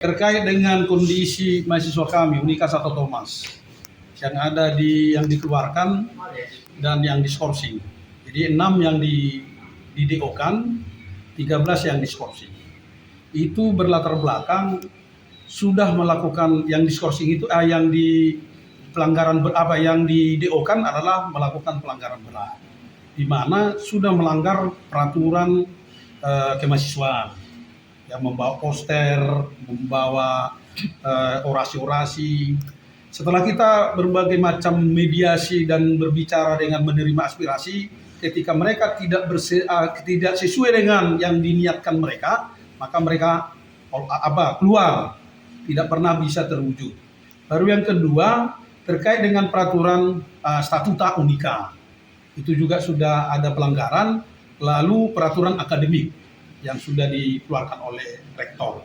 Terkait dengan kondisi mahasiswa kami Unika Santo Thomas yang dikeluarkan dan yang diskorsing. Jadi 6 yang di DO-kan, 13 yang diskorsing. Itu berlatar belakang sudah melakukan yang diskorsing itu yang di pelanggaran yang di DO-kan adalah melakukan pelanggaran berat, di mana sudah melanggar peraturan kemahasiswaan, yang membawa poster, membawa orasi-orasi. Setelah kita berbagai macam mediasi dan berbicara dengan menerima aspirasi, ketika mereka tidak sesuai dengan yang diniatkan mereka, maka mereka keluar, tidak pernah bisa terwujud. Baru yang kedua, terkait dengan peraturan statuta Unika, itu juga sudah ada pelanggaran. Lalu peraturan akademik yang sudah dikeluarkan oleh rektor.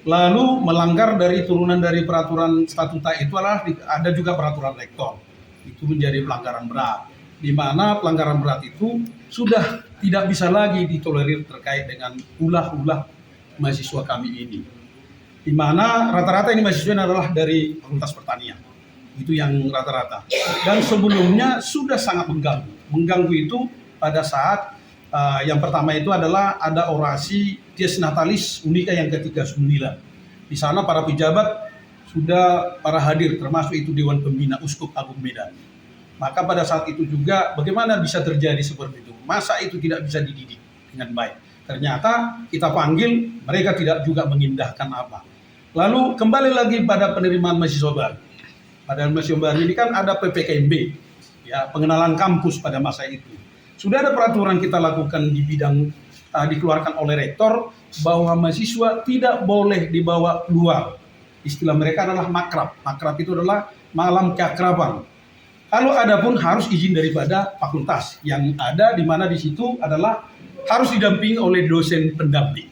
Lalu melanggar dari turunan dari peraturan statuta itu adalah ada juga peraturan rektor. Itu menjadi pelanggaran berat, di mana pelanggaran berat itu sudah tidak bisa lagi ditolerir terkait dengan ulah-ulah mahasiswa kami ini. Di mana rata-rata ini mahasiswa adalah dari Fakultas Pertanian. Itu yang rata-rata. Dan sebelumnya sudah sangat mengganggu. Mengganggu itu pada saat yang pertama itu adalah ada orasi Dies Natalis Unika yang ke-39. Di sana para pejabat sudah para hadir, termasuk itu Dewan Pembina Uskup Agung Medan. Maka pada saat itu juga bagaimana bisa terjadi seperti itu? Masa itu tidak bisa dididik dengan baik? Ternyata kita panggil, mereka tidak juga mengindahkan apa. Lalu kembali lagi pada penerimaan mahasiswa baru. Pada mahasiswa baru ini kan ada PPKMB, ya, pengenalan kampus pada masa itu. Sudah ada peraturan kita lakukan di bidang dikeluarkan oleh rektor bahwa mahasiswa tidak boleh dibawa keluar. Istilah mereka adalah makrab. Makrab itu adalah malam keakraban. Kalau ada pun harus izin daripada fakultas yang ada, di mana di situ adalah harus didampingi oleh dosen pendamping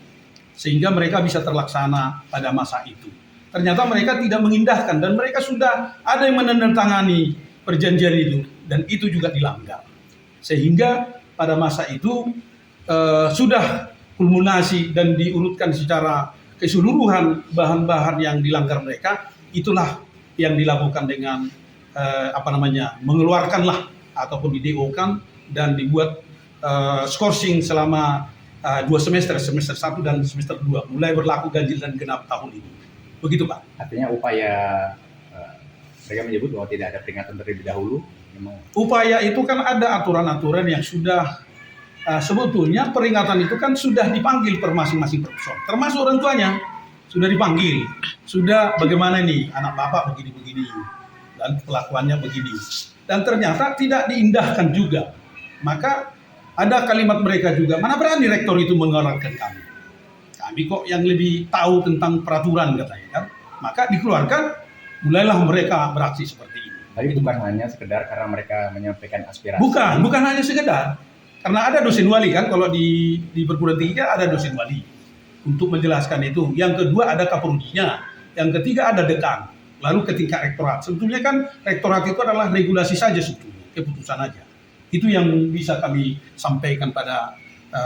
sehingga mereka bisa terlaksana pada masa itu. Ternyata mereka tidak mengindahkan dan mereka sudah ada yang menandatangani perjanjian itu dan itu juga dilanggar. Sehingga pada masa itu sudah kulminasi dan diurutkan secara keseluruhan bahan-bahan yang dilanggar mereka, itulah yang dilakukan dengan mengeluarkanlah ataupun di-DO-kan dan dibuat skorsing selama 2 semester 1 dan semester 2, mulai berlaku ganjil dan genap tahun ini. Begitu Pak. Artinya upaya mereka menyebut bahwa tidak ada peringatan terlebih dahulu. Upaya itu kan ada aturan-aturan yang sudah sebetulnya peringatan itu kan sudah dipanggil per masing-masing profesor, termasuk orang tuanya sudah dipanggil, sudah bagaimana nih anak bapak begini-begini dan kelakuannya begini, dan ternyata tidak diindahkan juga. Maka ada kalimat mereka juga, mana berani rektor itu mengeluarkan kami kok yang lebih tahu tentang peraturan katanya kan, maka dikeluarkan, mulailah mereka beraksi seperti ini. Tapi itu bukan hanya sekedar karena mereka menyampaikan aspirasi. Bukan hanya sekedar. Karena ada dosen wali kan, kalau di perguruan tinggi ada dosen wali untuk menjelaskan itu. Yang kedua ada kaprodinya. Yang ketiga ada dekan. Lalu ke tingkat rektorat. Sebetulnya kan rektorat itu adalah regulasi saja sebetulnya, keputusan aja. Itu yang bisa kami sampaikan pada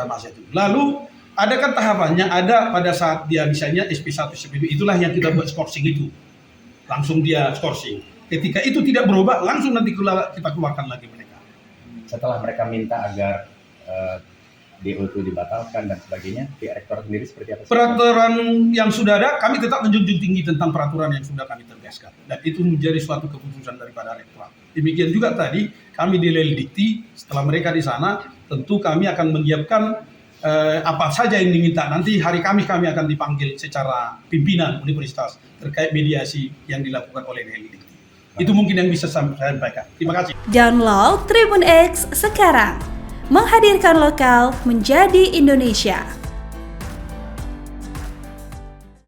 masa itu. Lalu ada kan tahapannya, ada pada saat dia misalnya SP1, SP2, itulah yang kita buat skorsing itu. Langsung dia skorsing. Ketika itu tidak berubah, langsung nanti kita keluarkan lagi mereka. Setelah mereka minta agar DO itu dibatalkan dan sebagainya, pihak rektor sendiri seperti apa? Peraturan yang sudah ada, kami tetap menjunjung tinggi tentang peraturan yang sudah kami tegaskan. Dan itu menjadi suatu keputusan daripada rektor. Demikian juga tadi, kami di Lelidikti, setelah mereka di sana, tentu kami akan menyiapkan apa saja yang diminta. Nanti hari Kamis kami akan dipanggil secara pimpinan universitas terkait mediasi yang dilakukan oleh Lelidikti. Itu mungkin yang bisa saya sampaikan. Terima kasih. Download Tribun X sekarang. Menghadirkan lokal menjadi Indonesia.